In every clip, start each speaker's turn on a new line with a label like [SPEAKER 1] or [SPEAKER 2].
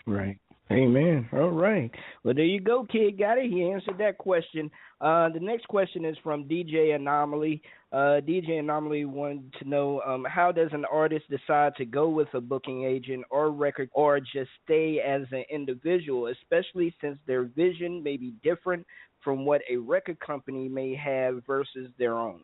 [SPEAKER 1] Right. Amen. All right. Well, there you go, kid. Got it. He answered that question. The next question is from DJ Anomaly. DJ Anomaly wanted to know how does an artist decide to go with a booking agent or record or just stay as an individual, especially since their vision may be different from what a record company may have versus their own?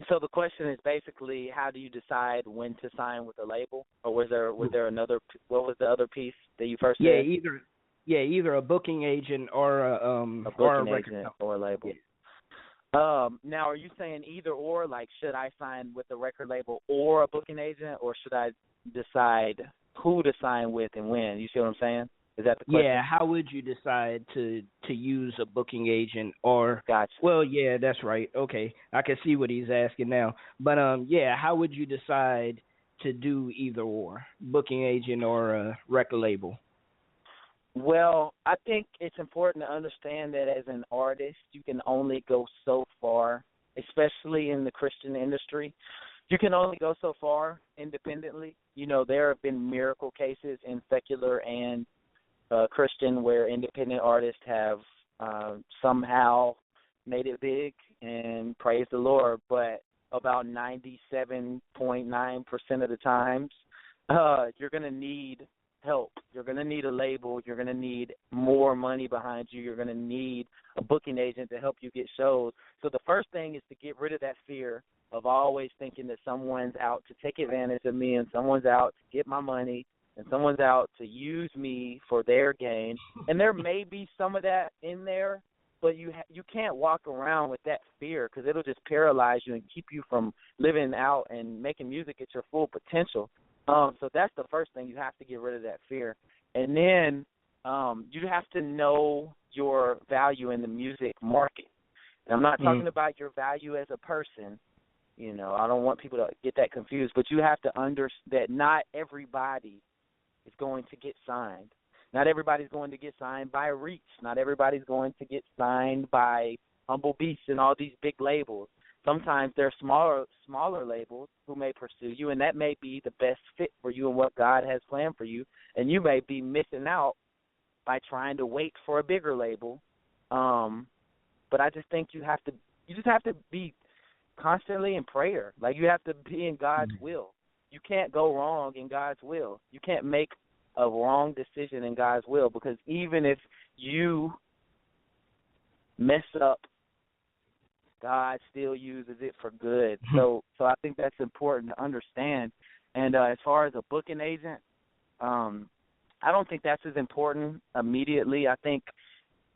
[SPEAKER 2] So the question is basically, how do you decide when to sign with a label, or was there another? What was the other piece that you first
[SPEAKER 1] Yeah,
[SPEAKER 2] said?
[SPEAKER 1] either a booking agent or
[SPEAKER 2] A
[SPEAKER 1] or a
[SPEAKER 2] booking
[SPEAKER 1] record
[SPEAKER 2] agent
[SPEAKER 1] company.
[SPEAKER 2] or a label.
[SPEAKER 1] Yeah.
[SPEAKER 2] Now, are you saying either or? Like, should I sign with a record label or a booking agent, or should I decide who to sign with and when? You see what I'm saying? Is that the
[SPEAKER 1] Yeah,
[SPEAKER 2] question?
[SPEAKER 1] how would you decide to use a booking agent or
[SPEAKER 2] Gotcha.
[SPEAKER 1] well, yeah, that's right. Okay. I can see what he's asking now. But yeah, how would you decide to do either or, booking agent or a record label?
[SPEAKER 2] Well, I think it's important to understand that as an artist, you can only go so far, especially in the Christian industry. You can only go so far independently. You know, there have been miracle cases in secular and Christian where independent artists have somehow made it big, and praise the Lord. But about 97.9% of the times, you're going to need help. You're going to need a label. You're going to need more money behind you. You're going to need a booking agent to help you get shows. So the first thing is to get rid of that fear of always thinking that someone's out to take advantage of me and someone's out to get my money and someone's out to use me for their gain. And there may be some of that in there, but you can't walk around with that fear because it'll just paralyze you and keep you from living out and making music at your full potential. So that's the first thing. You have to get rid of that fear. And then you have to know your value in the music market. And I'm not talking about your value as a person. You know, I don't want people to get that confused. But you have to understand that not everybody is going to get signed. Not everybody's going to get signed by Reach. Not everybody's going to get signed by Humble Beast and all these big labels. Sometimes there are smaller labels who may pursue you, and that may be the best fit for you and what God has planned for you. And you may be missing out by trying to wait for a bigger label. But I just think you just have to be constantly in prayer. Like, you have to be in God's will. You can't go wrong in God's will. You can't make a wrong decision in God's will, because even if you mess up, God still uses it for good. So I think that's important to understand. And as far as a booking agent, I don't think that's as important immediately. I think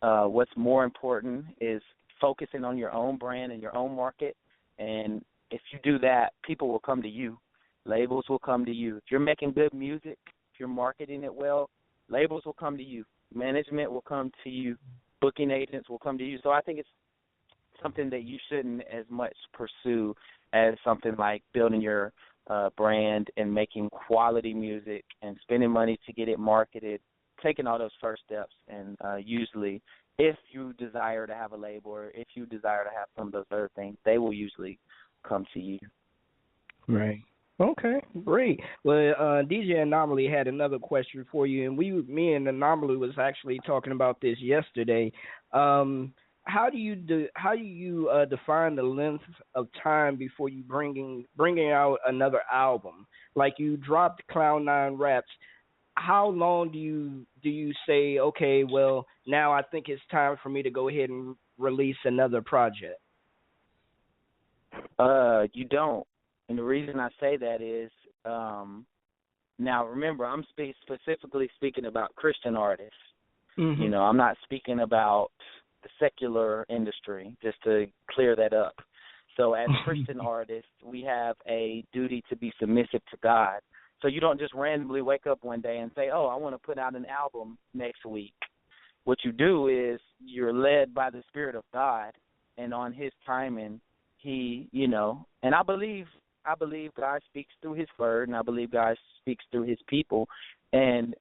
[SPEAKER 2] what's more important is focusing on your own brand and your own market. And if you do that, people will come to you. Labels will come to you. If you're making good music, if you're marketing it well, labels will come to you. Management will come to you. Booking agents will come to you. So I think it's something that you shouldn't as much pursue as something like building your brand and making quality music and spending money to get it marketed, taking all those first steps. And usually, if you desire to have a label or if you desire to have some of those other things, they will usually come to you.
[SPEAKER 1] Right. Okay, great. Well, DJ Anomaly had another question for you, and me and Anomaly was actually talking about this yesterday. How do you define the length of time before you bringing out another album? Like, you dropped Cloud Nine Raps. How long do you say, okay, well, now I think it's time for me to go ahead and release another project?
[SPEAKER 2] You don't. And the reason I say that is, now remember, I'm specifically speaking about Christian artists. Mm-hmm. You know, I'm not speaking about the secular industry, just to clear that up. So as Christian artists, we have a duty to be submissive to God. So you don't just randomly wake up one day and say, oh, I want to put out an album next week. What you do is you're led by the Spirit of God, and on His timing, He, you know, and I believe God speaks through His word, and I believe God speaks through His people, and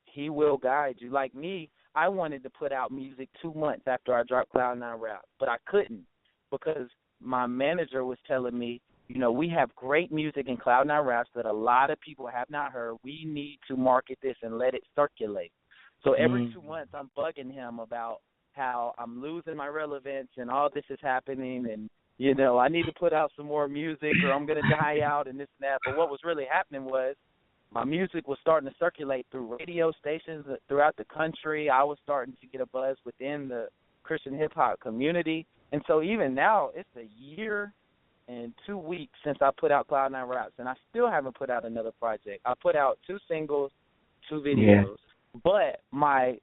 [SPEAKER 2] He will guide you. Like me, I wanted to put out music 2 months after I dropped Cloud Nine Rap, but I couldn't because my manager was telling me, We have great music in Cloud9 Raps that a lot of people have not heard. We need to market this and let it circulate. So every 2 months I'm bugging him about how I'm losing my relevance and all this is happening and, I need to put out some more music or I'm going to die out and this and that. But what was really happening was my music was starting to circulate through radio stations throughout the country. I was starting to get a buzz within the Christian hip-hop community. And so even now, it's a year and 2 weeks since I put out Cloud9 Raps, and I still haven't put out another project. I put out 2 singles, 2 videos, but my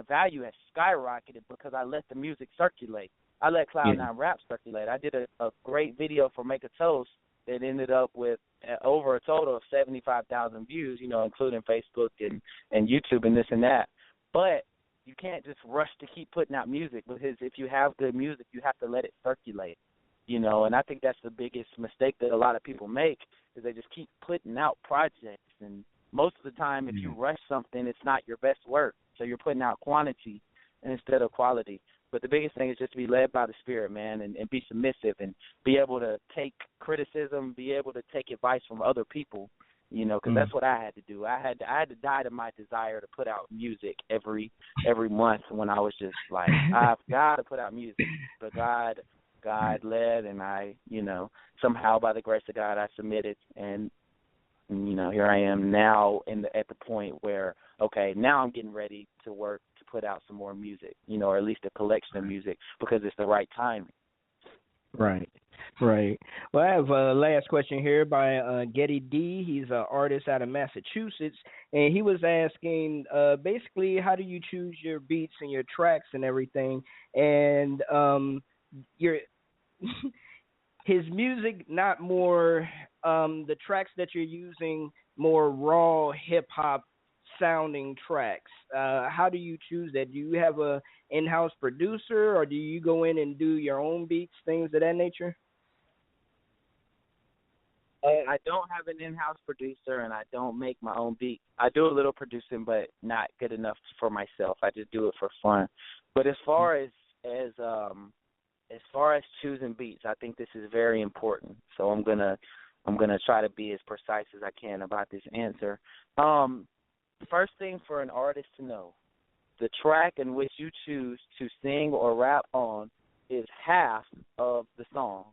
[SPEAKER 2] value has skyrocketed because I let the music circulate. I let Cloud9 Raps circulate. I did a great video for Make a Toast that ended up with over a total of 75,000 views, including Facebook and YouTube and this and that. But you can't just rush to keep putting out music because if you have good music, you have to let it circulate, and I think that's the biggest mistake that a lot of people make is they just keep putting out projects. And most of the time, if you rush something, it's not your best work. So you're putting out quantity instead of quality. But the biggest thing is just to be led by the Spirit, man, and be submissive and be able to take criticism, be able to take advice from other people, because that's what I had to do. I had to die to my desire to put out music every month when I was just like, I've got to put out music. But God led, and I, somehow by the grace of God, I submitted, and here I am now at the point where, okay, now I'm getting ready to work to put out some more music, or at least a collection of music because it's the right timing.
[SPEAKER 1] Right. Well, I have a last question here by Getty D. He's an artist out of Massachusetts, and he was asking basically how do you choose your beats and your tracks and everything, and your his music, not more the tracks that you're using, more raw hip-hop sounding tracks. How do you choose that? Do you have a in-house producer, or do you go in and do your own beats, things of that nature?
[SPEAKER 2] I don't have an in-house producer, and I don't make my own beats. I do a little producing, but not good enough for myself. I just do it for fun. But as far as choosing beats, I think this is very important. So I'm gonna try to be as precise as I can about this answer. First thing for an artist to know, the track in which you choose to sing or rap on is half of the song.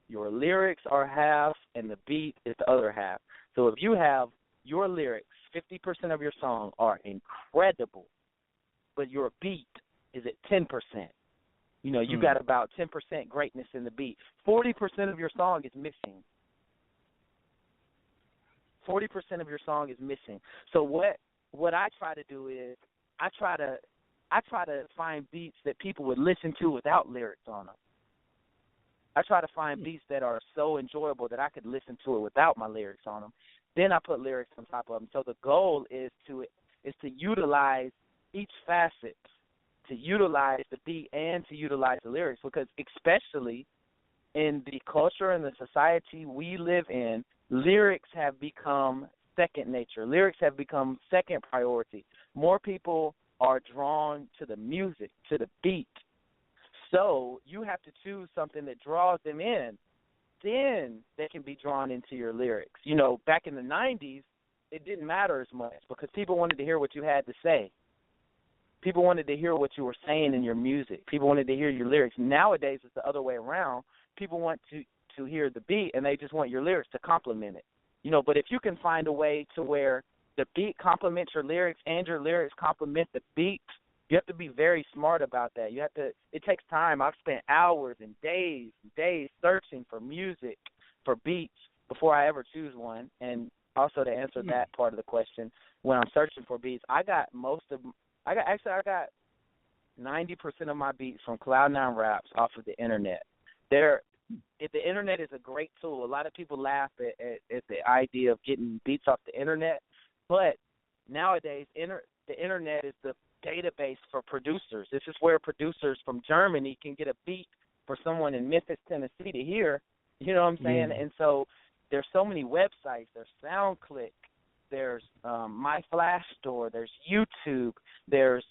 [SPEAKER 2] Your lyrics are half, and the beat is the other half. So if you have your lyrics, 50% of your song are incredible, but your beat is at 10%. You got about 10% greatness in the beat. 40% of your song is missing. 40% of your song is missing. So what I try to do is I try to find beats that people would listen to without lyrics on them. I try to find beats that are so enjoyable that I could listen to it without my lyrics on them. Then I put lyrics on top of them. So the goal is to utilize each facet, to utilize the beat and to utilize the lyrics, because especially in the culture and the society we live in, lyrics have become second nature. Lyrics have become second priority. More people are drawn to the music, to the beat. So you have to choose something that draws them in. Then they can be drawn into your lyrics. Back in the 90s, it didn't matter as much because people wanted to hear what you had to say. People wanted to hear what you were saying in your music. People wanted to hear your lyrics. Nowadays, it's the other way around. People want to hear the beat, and they just want your lyrics to complement it. But if you can find a way to where the beat complements your lyrics and your lyrics complement the beat, you have to be very smart about that. It takes time. I've spent hours and days searching for music, for beats before I ever choose one. And also to answer that part of the question, when I'm searching for beats, I got 90% of my beats from Cloud9 Raps off of the internet. The internet is a great tool. A lot of people laugh at the idea of getting beats off the internet, but nowadays the internet is the database for producers. This is where producers from Germany can get a beat for someone in Memphis, Tennessee to hear. You know what I'm saying? And so there's so many websites. There's SoundClick. There's My Flash Store. There's YouTube. There's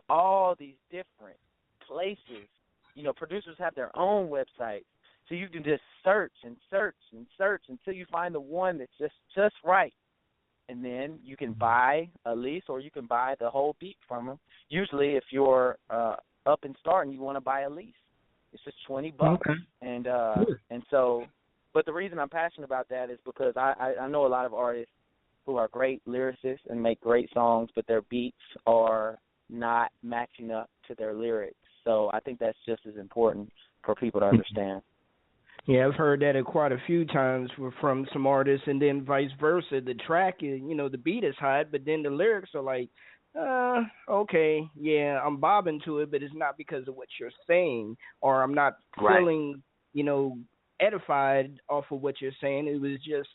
[SPEAKER 2] all these different places. Producers have their own websites. So you can just search and search and search until you find the one that's just right. And then you can buy a lease or you can buy the whole beat from them. Usually if you're up and starting, you want to buy a lease. It's just $20.
[SPEAKER 1] Okay.
[SPEAKER 2] And so, but the reason I'm passionate about that is because I know a lot of artists who are great lyricists and make great songs, but their beats are not matching up to their lyrics. So I think that's just as important for people to understand.
[SPEAKER 1] Yeah, I've heard that quite a few times from some artists, and then vice versa. The track is, the beat is hot, but then the lyrics are like, okay, yeah, I'm bobbing to it, but it's not because of what you're saying, or I'm not feeling, edified off of what you're saying. It was just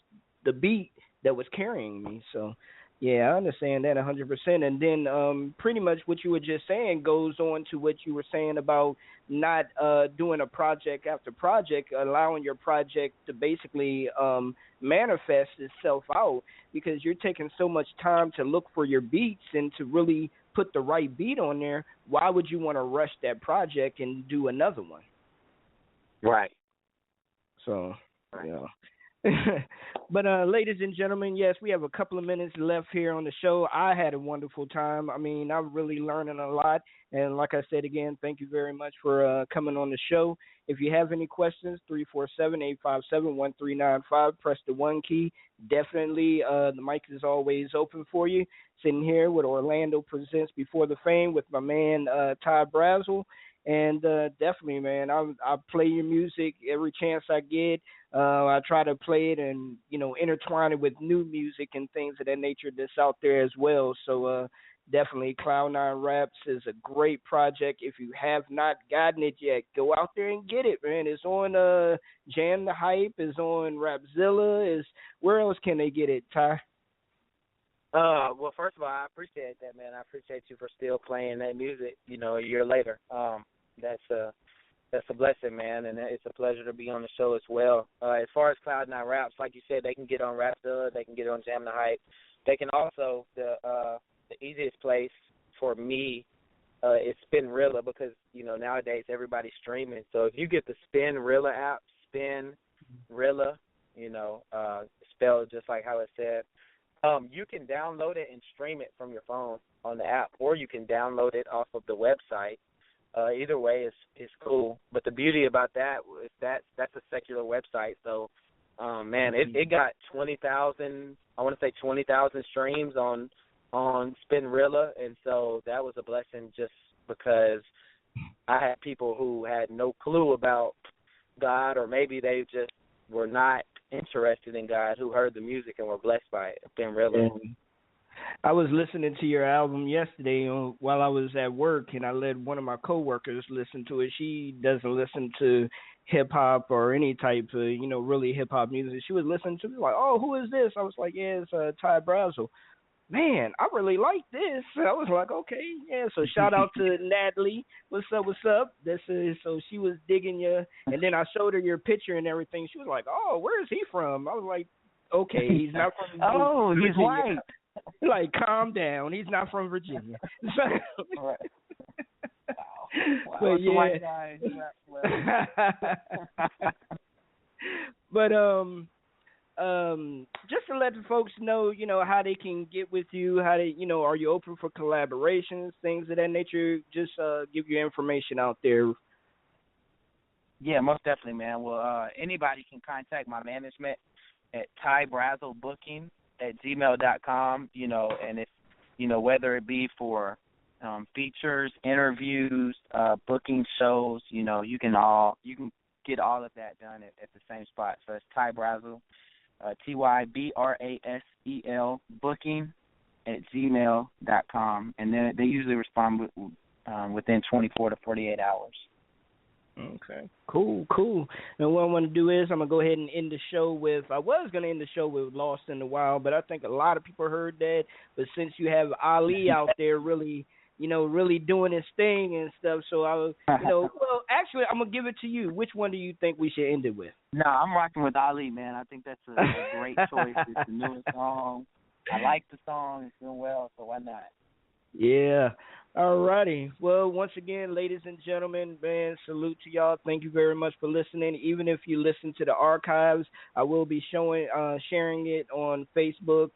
[SPEAKER 1] the beat that was carrying me. So, yeah, I understand that 100%. And then pretty much what you were just saying goes on to what you were saying about not doing a project after project, allowing your project to basically manifest itself out, because you're taking so much time to look for your beats and to really put the right beat on there. Why would you want to rush that project and do another one?
[SPEAKER 2] Right.
[SPEAKER 1] So, yeah. But ladies and gentlemen, yes, we have a couple of minutes left here on the show. I had a wonderful time. I mean, I'm really learning a lot. And like I said again, thank you very much for coming on the show. If you have any questions, 347-857-1395, press the 1 key. Definitely, the mic is always open for you. Sitting here with Orlando Presents Before the Fame with my man Ty Brasel. And definitely, man, I play your music every chance I get. I try to play it and, intertwine it with new music and things of that nature that's out there as well. So definitely Cloud9 Raps is a great project. If you have not gotten it yet, go out there and get it, man. It's on Jam the Hype. It's on Rapzilla. Where else can they get it, Ty?
[SPEAKER 2] Well, first of all, I appreciate that, man. I appreciate you for still playing that music, a year later. That's a blessing, man, and it's a pleasure to be on the show as well. As far as Cloud9 Raps, like you said, they can get on Rapzilla, they can get on Jam the Hype. They can also, the easiest place for me is Spinrilla, because, nowadays everybody's streaming. So if you get the Spinrilla app, Spinrilla, spelled just like how it said, you can download it and stream it from your phone on the app, or you can download it off of the website. Either way is cool. But the beauty about that is that's a secular website. So, man, it got 20,000 streams on Spinrilla, and so that was a blessing just because I had people who had no clue about God, or maybe they just were not interested in God, who heard the music and were blessed by it. Spinrilla.
[SPEAKER 1] I was listening to your album yesterday while I was at work, and I let one of my coworkers listen to it. She doesn't listen to hip hop or any type of, really hip hop music. She was listening to me like, "Oh, who is this?" I was like, "Yeah, it's Ty Brasel." Man, I really like this. I was like, okay, yeah. So shout out to Natalie. What's up? So she was digging you, and then I showed her your picture and everything. She was like, "Oh, where is he from?" I was like, "Okay, he's not from
[SPEAKER 2] oh,
[SPEAKER 1] Virginia."
[SPEAKER 2] He's white.
[SPEAKER 1] Like, calm down. He's not from Virginia.
[SPEAKER 2] Right. Wow.
[SPEAKER 1] But yeah.
[SPEAKER 2] White guy.
[SPEAKER 1] But just to let the folks know, how they can get with you, how they, are you open for collaborations, things of that nature? Just give your information out there.
[SPEAKER 2] Yeah, most definitely, man. Well, anybody can contact my management at tybraselbooking@gmail.com, and if, whether it be for features, interviews, booking shows, you can get all of that done at the same spot. So it's Ty Brasel, TYBRASEL booking@gmail.com, and then they usually respond within 24 to 48 hours.
[SPEAKER 1] Okay, cool. And what I want to do is I'm going to go ahead and end the show with, I was going to end the show with Lost in the Wild, but I think a lot of people heard that. But since you have Ali out there really, really doing his thing and stuff, so I was, well, actually, I'm going to give it to you. Which one do you think we should end it with?
[SPEAKER 2] No, I'm rocking with Ali, man. I think that's a great choice. It's the newest song. I like the song. It's doing well, so why not?
[SPEAKER 1] Yeah. Alrighty. Well, once again, ladies and gentlemen, man, salute to y'all. Thank you very much for listening. Even if you listen to the archives, I will be sharing it on Facebook